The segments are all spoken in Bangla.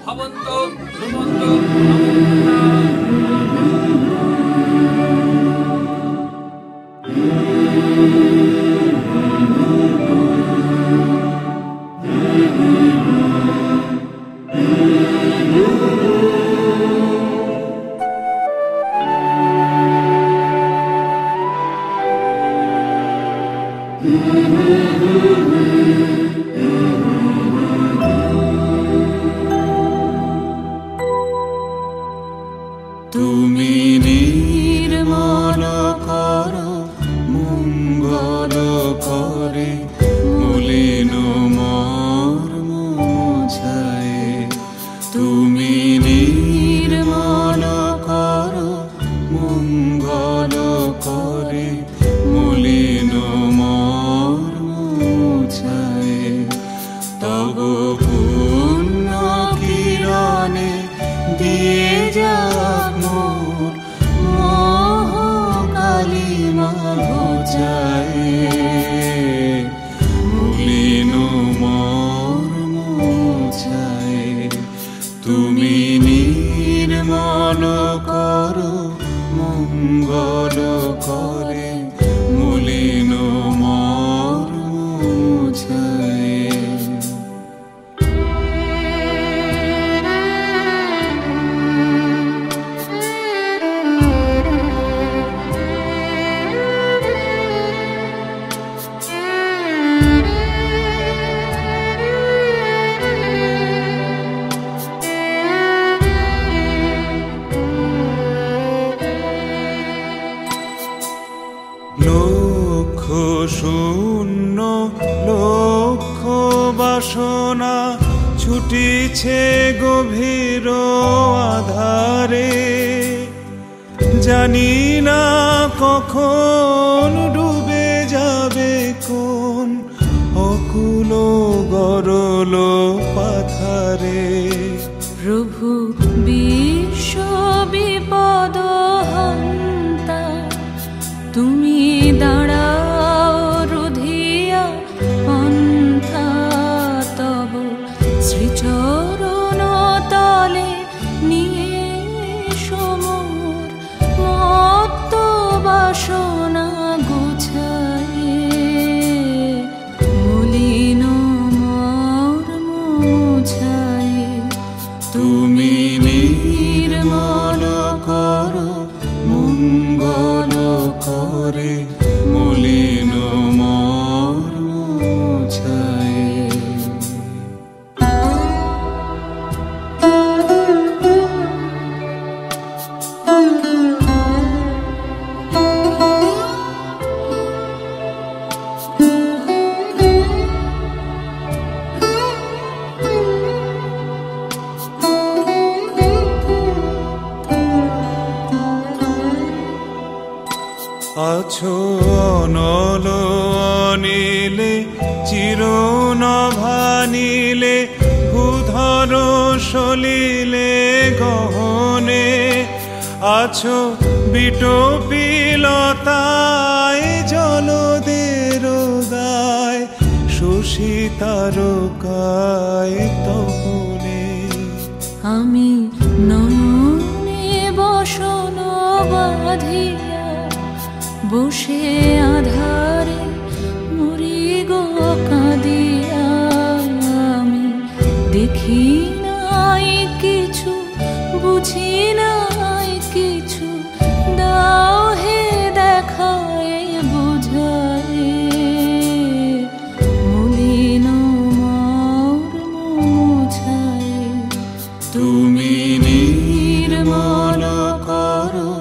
ভবন্তু ধ্রুবন্তু তুমি নির্মল করো মঙ্গল করে মলিন মর্ম মুছায়ে। তুমি নির্মল করো মঙ্গল করে মলিন মর্ম মুছায়ে। তব পুণ্য কিরণে দিয়ে যাক মোর মোহ কালিমা ঘুচায়ে। মলিন মর্ম মুছায়ে। তুমি নির্মল করো মঙ্গল করে মলিন মর্ম মুছায়ে। লক্ষ শূন্য লক্ষ বাসনা ছুটিছে গভীর আধারে। জানি না কখন ডুবে যাবে কোন অকুল গরল পাথারে। প্রভু বিশ্ব বিপদ হন্তা, তুমি দাঁড়াও রুধিয়া পন্থা। তব শ্রীচরণ তলে নিয়ে সমর মত্ত বাসনা গুছায়ে। মলিন মর্ম মুছায়ে। তুমি নির্মল করো মঙ্গল করে মলিন মর্ম মুছায়ে। আছো অনল অনিলে চিরনভানিলে ভূধর সলিলে গহনে। আছো বিটপিলতায় জলদের গায় শশী তারকায় তপনে। আমি নয়নে বসন বাঁধিয়া বসে আধারে মরি গো কাঁদিয়া। আমি দেখি নাই কিছু বুঝি নাই কিছু, দাও হে দেখায় বুঝায়ে। মলিন মর্ম মুছায়ে। তুমি নির্মল করো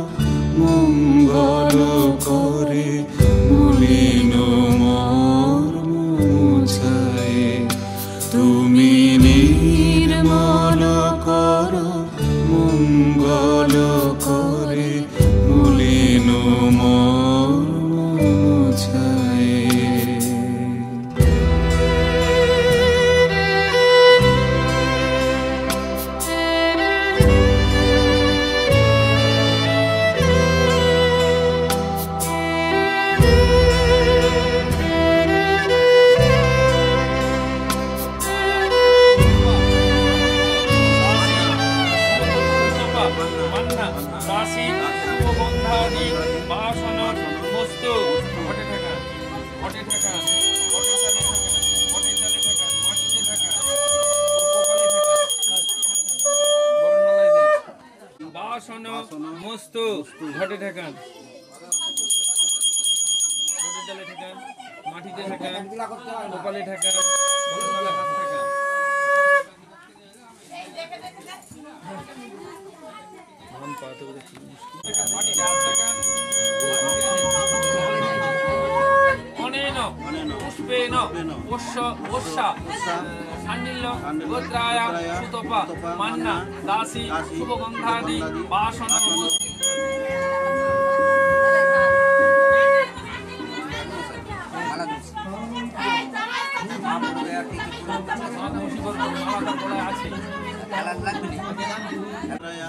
মঙ্গল করে মলিন মর্ম মুছায়ে। তুমি নির্মল করো মঙ্গল করে মলিন মর্ম মুছায়ে। মস্তু ঘটে ঠেকান, ঘটের ডালে ঠেকান, মাটিতে ঠেকান, কপালে ঠেকান, বলতলে হাত ঠেকান। মাটিতে হাত ঠেকান। অনেন পুষ্পেন ওষা সান্ডিল্য গোত্রায় সুতপা মান্না দাসী শুভগন্ধাদি বাসন আছে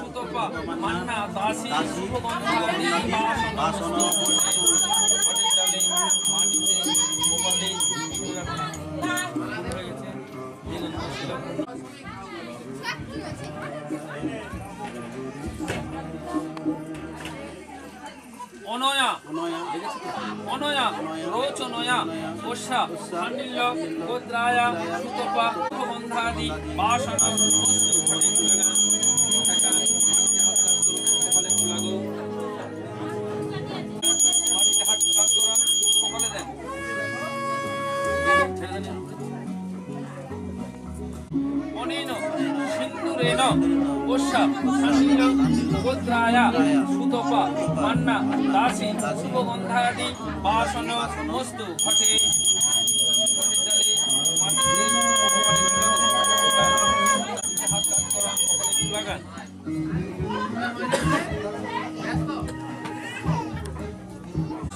সুতপা মান্না দাসী শুভগন্ধাদি বাসন ঘটের ডালে মাটিতে কপালে হয়ে গেছে। অনয়া অনয়া রোচনয়া ওষা সান্ডিল্য গোত্রায় সুতপা শুভগন্ধাদি বাসন বস্তু ঘটে ঠেকান, মাটিতে হাত কাজ করুন, কপালে লাগো, মাটিতে হাত কাজ করান, কপালে দেন, অনেন সিন্দুরেন ওষা সান্ডিল্য গোত্রায় সুতপা মান্না দাসী শুভগন্ধাদি বাসন বস্তু ঘটে ঘটের ডালে মাটিতে হাত কাজ করান, কপালে লাগান।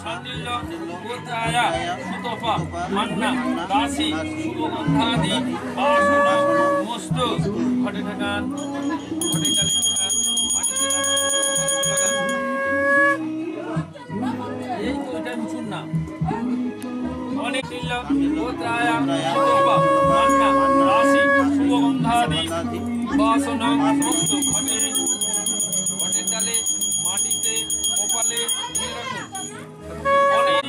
সান্ডিল্য গোত্রায় সুতপা মান্না দাসী শুভগন্ধাদি বাসন বস্তু ঘটে ঠেকান, ঘটে ডালে ঠেকান, মাটিতে লাগান। এই তো এটা মিছুন না। অনেক গোত্রায় সুতপা মান্না দাসী শুভগন্ধাদি বাসন বস্তু ঘটে ঘটের ডালে মাটিতে কপালে রাখুন। অনেক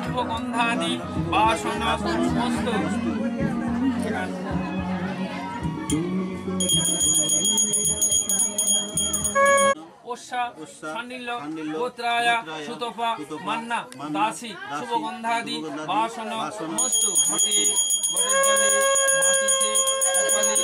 শুভগন্ধাদি বাসন বস্তু ওষা সান্ডিল্য গোত্রায় সুতপা মান্না দাসী শুভগন্ধাদি বাসন বস্তু ঘটে ঘটের ডালে মাটিতে কপালে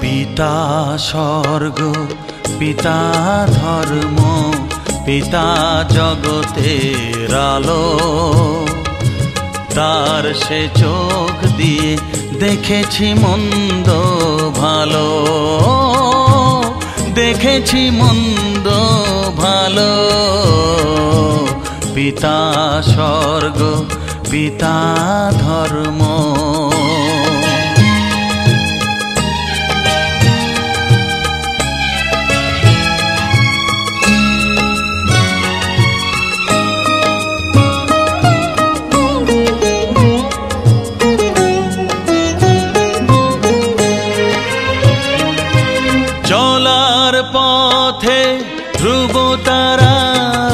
পিতা স্বর্গ পিতা ধর্ম পিতা জগতের আলো, তার সে চোখ দিয়ে দেখেছি মন্দ ভালো, দেখেছি মন্দ ভালো। পিতা স্বর্গ পিতা ধর্ম। চলার পথে ধ্রুব তারা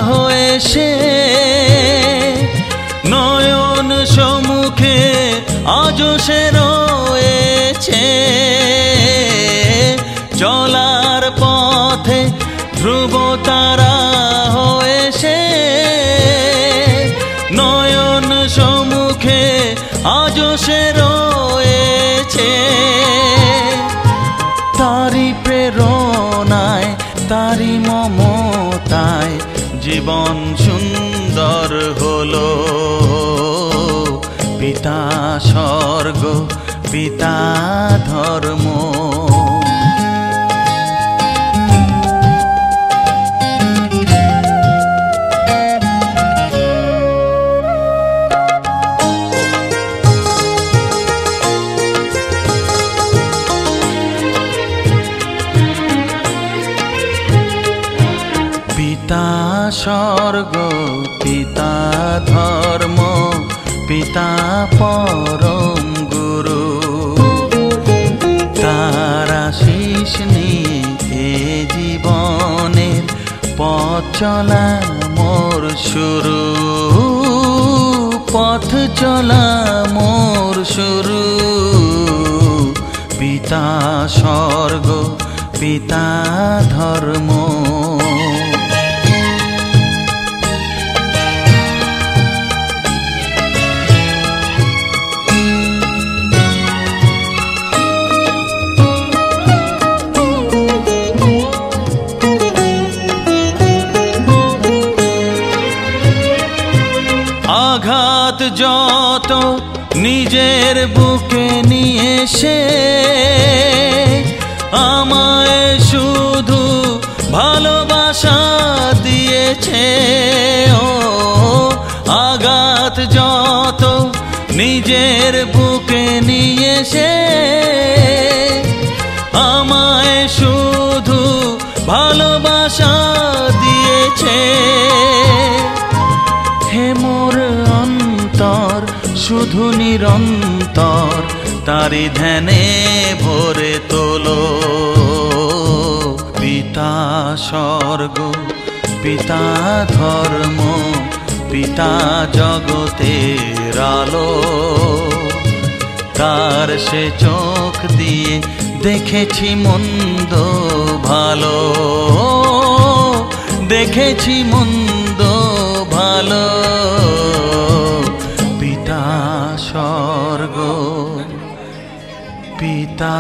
হয়ে সে নয়ন সম্মুখে আজ সে রয়েছে। চলার পথে ধ্রুব তারা হয়ে সে নয়ন সম্মুখে আজ সে রয়েছে। তারি প্রেরণায় তারি মমতায় জীবন সুন্দর হলো। পিতা স্বর্গ পিতা ধর্ম। পিতা স্বর্গ পিতা ধর্ম পিতা পরম গুরু। তারা চলা মোর শুরু, পথ চলা মোর শুরু। পিতা স্বর্গ পিতা ধর্ম, আঘাত যত নিজের বুকে নিয়ে সে আমায় শুধু ভালোবাসা দিয়েছে। ও আঘাত যত নিজের বুকে নিয়ে সে আমায় শুধু ভালোবাসা দিয়েছে। হে মোর অন্তর শুধু নিরন্তর তারি ধ্যানে ভরে তোলো। পিতা স্বর্গ পিতা ধর্ম পিতা জগতের আলো। তার সে চোখ দিয়ে দেখেছি মন্দ ভালো, দেখেছি মন্দ ভালো। পিতা স্বর্গ পিতা